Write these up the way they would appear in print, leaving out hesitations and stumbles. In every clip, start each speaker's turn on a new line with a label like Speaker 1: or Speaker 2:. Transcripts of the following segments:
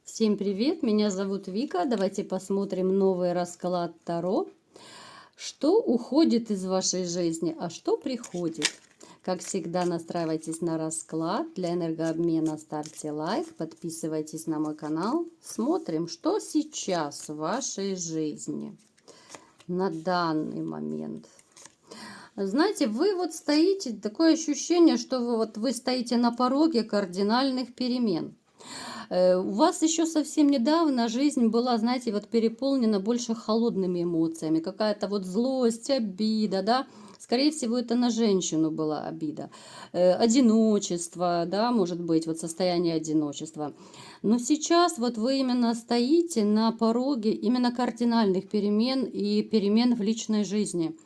Speaker 1: Всем привет, меня зовут Вика. Давайте посмотрим новый расклад Таро. Что уходит из вашей жизни, а что приходит? Как всегда, настраивайтесь на расклад. Для энергообмена ставьте лайк, подписывайтесь на мой канал. Смотрим, что сейчас в вашей жизни на данный момент. Знаете, вы вот стоите, такое ощущение, что вы стоите на пороге кардинальных перемен. У вас еще совсем недавно жизнь была, знаете, вот переполнена больше холодными эмоциями. Какая-то вот злость, обида, да. Скорее всего, это на женщину была обида. Одиночество, да, может быть, вот состояние одиночества. Но сейчас вот вы именно стоите на пороге именно кардинальных перемен и перемен в личной жизни.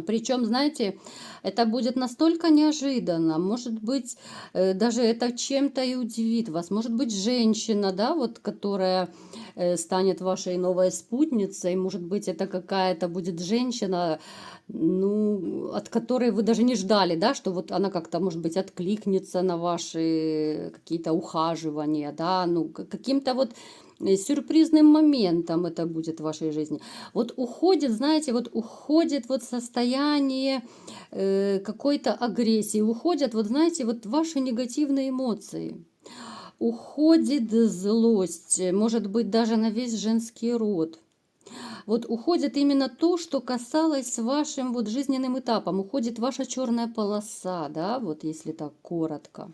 Speaker 1: Причем, знаете, это будет настолько неожиданно, может быть, даже это чем-то и удивит вас. Может быть, женщина, да, вот, которая станет вашей новой спутницей, может быть, это какая-то будет женщина, ну, от которой вы даже не ждали, да, что вот она как-то, может быть, откликнется на ваши какие-то ухаживания, да, ну, каким-то вот сюрпризным моментом это будет в вашей жизни. Вот уходит, знаете, вот уходит вот состояние какой-то агрессии, уходят, вот знаете, вот ваши негативные эмоции. Уходит злость, может быть, даже на весь женский род. Вот уходит именно то, что касалось вашим вот жизненным этапом. Уходит ваша черная полоса, да, вот если так коротко.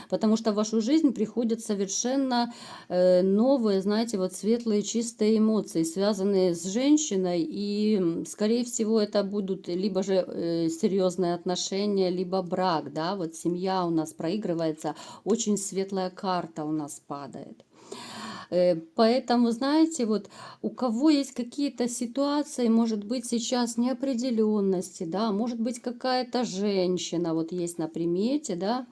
Speaker 1: Потому что в вашу жизнь приходят совершенно новые, знаете, вот светлые, чистые эмоции, связанные с женщиной. И, скорее всего, это будут либо же серьезные отношения, либо брак, да, вот семья у нас проигрывается, очень светлая карта у нас падает. Поэтому, знаете, вот у кого есть какие-то ситуации, может быть, сейчас неопределенности, да, может быть, какая-то женщина, вот есть на примете, да,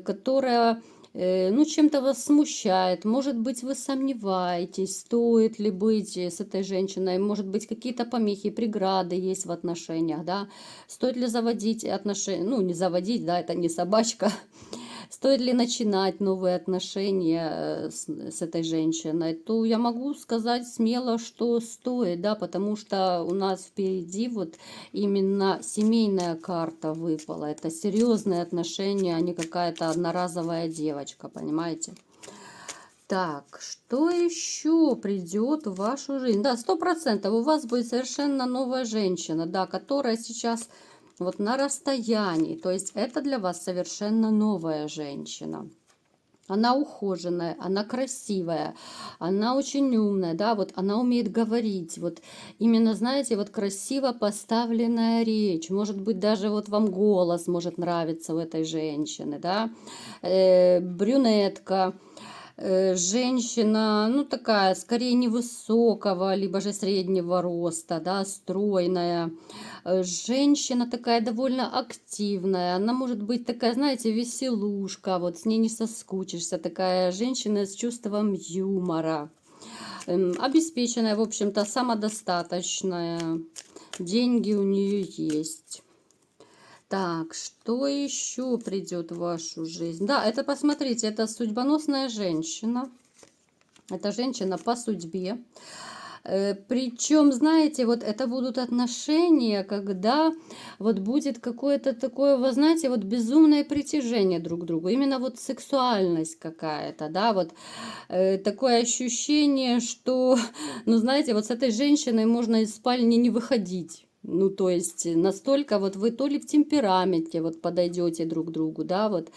Speaker 1: которая, ну, чем-то вас смущает. Может быть, вы сомневаетесь, стоит ли быть с этой женщиной. Может быть, какие-то помехи, преграды есть в отношениях, да. Стоит ли заводить отношения, ну, не заводить, да, это не собачка. Стоит ли начинать новые отношения с этой женщиной, то я могу сказать смело, что стоит, да, потому что у нас впереди вот именно семейная карта выпала. Это серьезные отношения, а не какая-то одноразовая девочка, понимаете? Так, что еще придет в вашу жизнь? Да, 100% у вас будет совершенно новая женщина, да, которая сейчас вот на расстоянии. То есть это для вас совершенно новая женщина. Она ухоженная, она красивая, она очень умная, да, вот она умеет говорить, вот именно, знаете, вот красиво поставленная речь, может быть, даже вот вам голос может нравиться у этой женщины, да, брюнетка, женщина, ну, такая, скорее невысокого, либо же среднего роста, да, стройная. Женщина такая довольно активная, она может быть такая, знаете, веселушка, вот с ней не соскучишься, такая женщина с чувством юмора. Обеспеченная, в общем-то, самодостаточная, деньги у нее есть. Так, что еще придет в вашу жизнь? Да, это, посмотрите, это судьбоносная женщина. Это женщина по судьбе. Причем, знаете, вот это будут отношения, когда вот будет какое-то такое, вы знаете, вот безумное притяжение друг к другу. Именно вот сексуальность какая-то, да, вот такое ощущение, что, ну, знаете, вот с этой женщиной можно из спальни не выходить. Ну, то есть настолько вот вы то ли в темпераменте вот подойдете друг к другу, да, вот,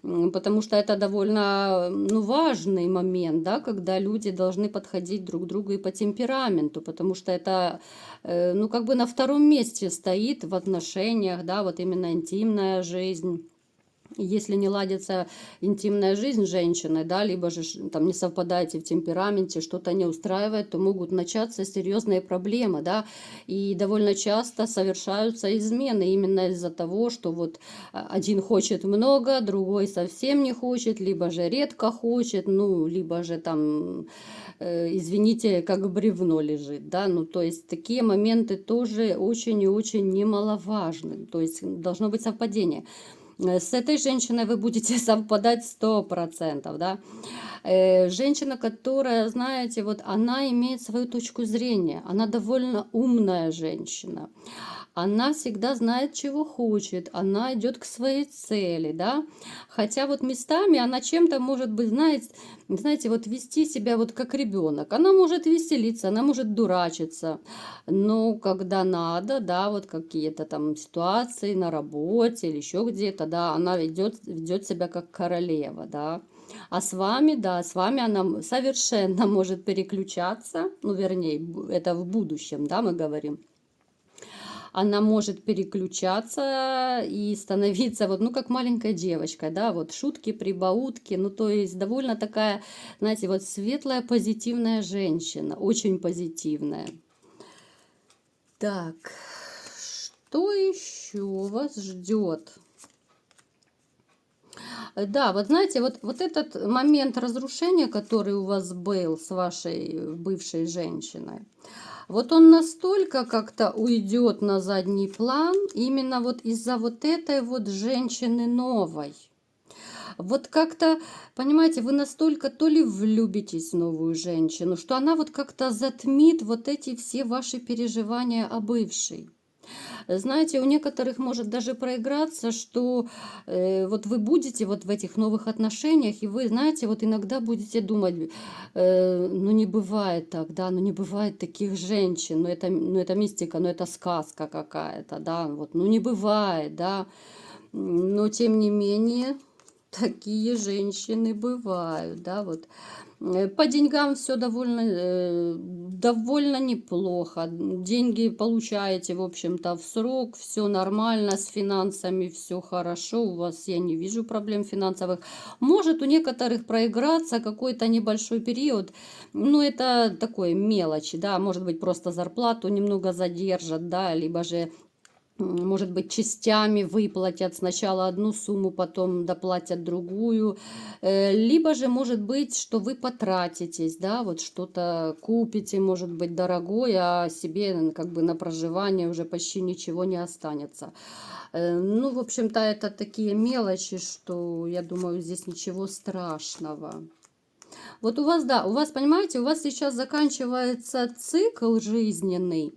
Speaker 1: потому что это довольно, ну, важный момент, да, когда люди должны подходить друг к другу и по темпераменту, потому что это, ну, как бы на втором месте стоит в отношениях, да, вот именно интимная жизнь. Если не ладится интимная жизнь с женщиной, да, либо же там не совпадаете в темпераменте, что-то не устраивает, то могут начаться серьезные проблемы, да, и довольно часто совершаются измены именно из-за того, что вот один хочет много, другой совсем не хочет, либо же редко хочет, ну, либо же там, извините, как бревно лежит, да, ну, то есть такие моменты тоже очень и очень немаловажны, то есть должно быть совпадение. С этой женщиной вы будете совпадать 100%, да. Женщина, которая, знаете, вот она имеет свою точку зрения, она довольно умная женщина, она всегда знает, чего хочет, она идет к своей цели, да. Хотя вот местами она чем-то может быть, знаете, вот вести себя вот как ребенок. Она может веселиться, она может дурачиться, но когда надо, да, вот какие-то там ситуации на работе или еще где-то, да, она ведет себя как королева, да. А с вами, да, с вами она совершенно может переключаться, ну, вернее, это в будущем, да, мы говорим. Она может переключаться и становиться вот, ну, как маленькая девочка, да, вот шутки, прибаутки, ну, то есть довольно такая, знаете, вот светлая, позитивная женщина, очень позитивная. Так, что еще вас ждет? Да, вот знаете, вот этот момент разрушения, который у вас был с вашей бывшей женщиной, вот он настолько как-то уйдет на задний план именно вот из-за вот этой вот женщины новой. Вот как-то, понимаете, вы настолько то ли влюбитесь в новую женщину, что она вот как-то затмит вот эти все ваши переживания о бывшей. Знаете, у некоторых может даже проиграться, что вот вы будете вот в этих новых отношениях, и вы, знаете, вот иногда будете думать, ну не бывает так, да, ну не бывает таких женщин, ну это мистика, ну это сказка какая-то, да, вот, ну не бывает, да, но тем не менее такие женщины бывают, да, вот. По деньгам все довольно неплохо. Деньги получаете, в общем-то, в срок, все нормально, с финансами все хорошо, у вас я не вижу проблем финансовых. Может у некоторых проиграться какой-то небольшой период, но это такой мелочи, да, может быть просто зарплату немного задержат, да, либо же может быть, частями выплатят сначала одну сумму, потом доплатят другую. Либо же, может быть, что вы потратитесь, да, вот что-то купите, может быть, дорогое, а себе как бы на проживание уже почти ничего не останется. Ну, в общем-то, это такие мелочи, что, я думаю, здесь ничего страшного. Вот у вас, да, у вас, понимаете, у вас сейчас заканчивается цикл жизненный,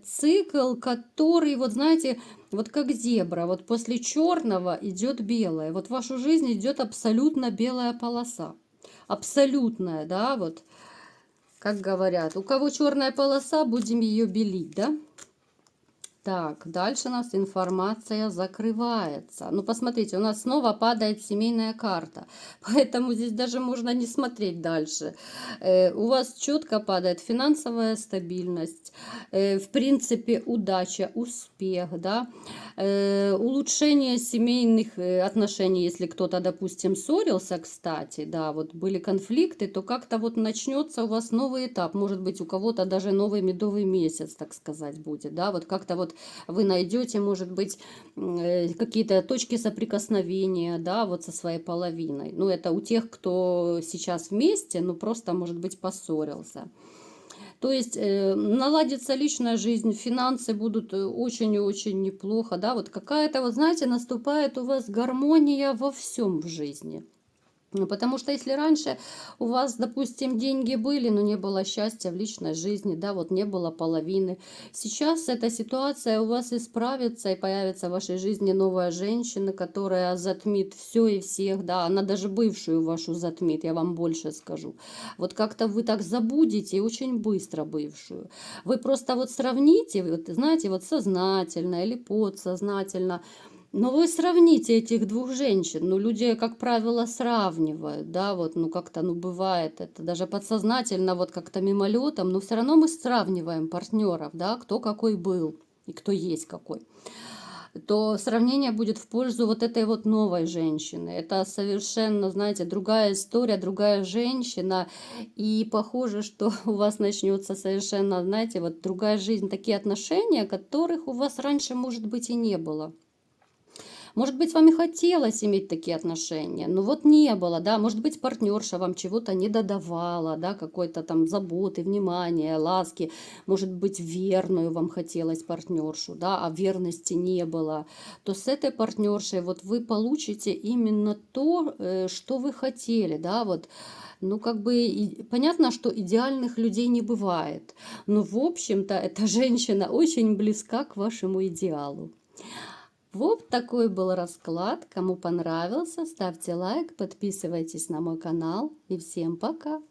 Speaker 1: цикл, который, вот знаете, вот как зебра, вот после черного идет белое. Вот в вашу жизнь идет абсолютно белая полоса. Абсолютная, да, вот, как говорят. У кого черная полоса, будем ее белить, да? Так, дальше у нас информация закрывается. Ну, посмотрите, у нас снова падает семейная карта, поэтому здесь даже можно не смотреть дальше. У вас четко падает финансовая стабильность, в принципе, удача, успех, да, улучшение семейных отношений, если кто-то, допустим, ссорился, кстати, да, вот были конфликты, то как-то вот начнется у вас новый этап, может быть, у кого-то даже новый медовый месяц, так сказать, будет, да, вот как-то вот вы найдете, может быть, какие-то точки соприкосновения, да, вот со своей половиной. Ну, это у тех, кто сейчас вместе, ну, просто, может быть, поссорился. То есть наладится личная жизнь, финансы будут очень и очень неплохо, да, вот какая-то, вот знаете, наступает у вас гармония во всем в жизни. Ну, потому что если раньше у вас, допустим, деньги были, но не было счастья в личной жизни, да, вот не было половины. Сейчас эта ситуация у вас исправится, и появится в вашей жизни новая женщина, которая затмит все и всех, да, она даже бывшую вашу затмит, я вам больше скажу. Вот как-то вы так забудете очень быстро бывшую. Вы просто вот сравните, вот, знаете, вот сознательно или подсознательно, но вы сравните этих двух женщин. Ну, люди, как правило, сравнивают, да, вот, ну, как-то, ну, бывает это даже подсознательно, вот как-то мимолетом, но все равно мы сравниваем партнеров, да, кто какой был и кто есть какой. То сравнение будет в пользу вот этой вот новой женщины. Это совершенно, знаете, другая история, другая женщина. И похоже, что у вас начнется совершенно, знаете, вот другая жизнь, такие отношения, которых у вас раньше, может быть, и не было. Может быть, вам и хотелось иметь такие отношения, но вот не было, да, может быть, партнерша вам чего-то не додавала, да, какой-то там заботы, внимания, ласки, может быть, верную вам хотелось партнершу, да, а верности не было, то с этой партнершей вот вы получите именно то, что вы хотели, да, вот. Ну, как бы понятно, что идеальных людей не бывает, но, в общем-то, эта женщина очень близка к вашему идеалу. Вот такой был расклад. Кому понравился, ставьте лайк, подписывайтесь на мой канал. И всем пока!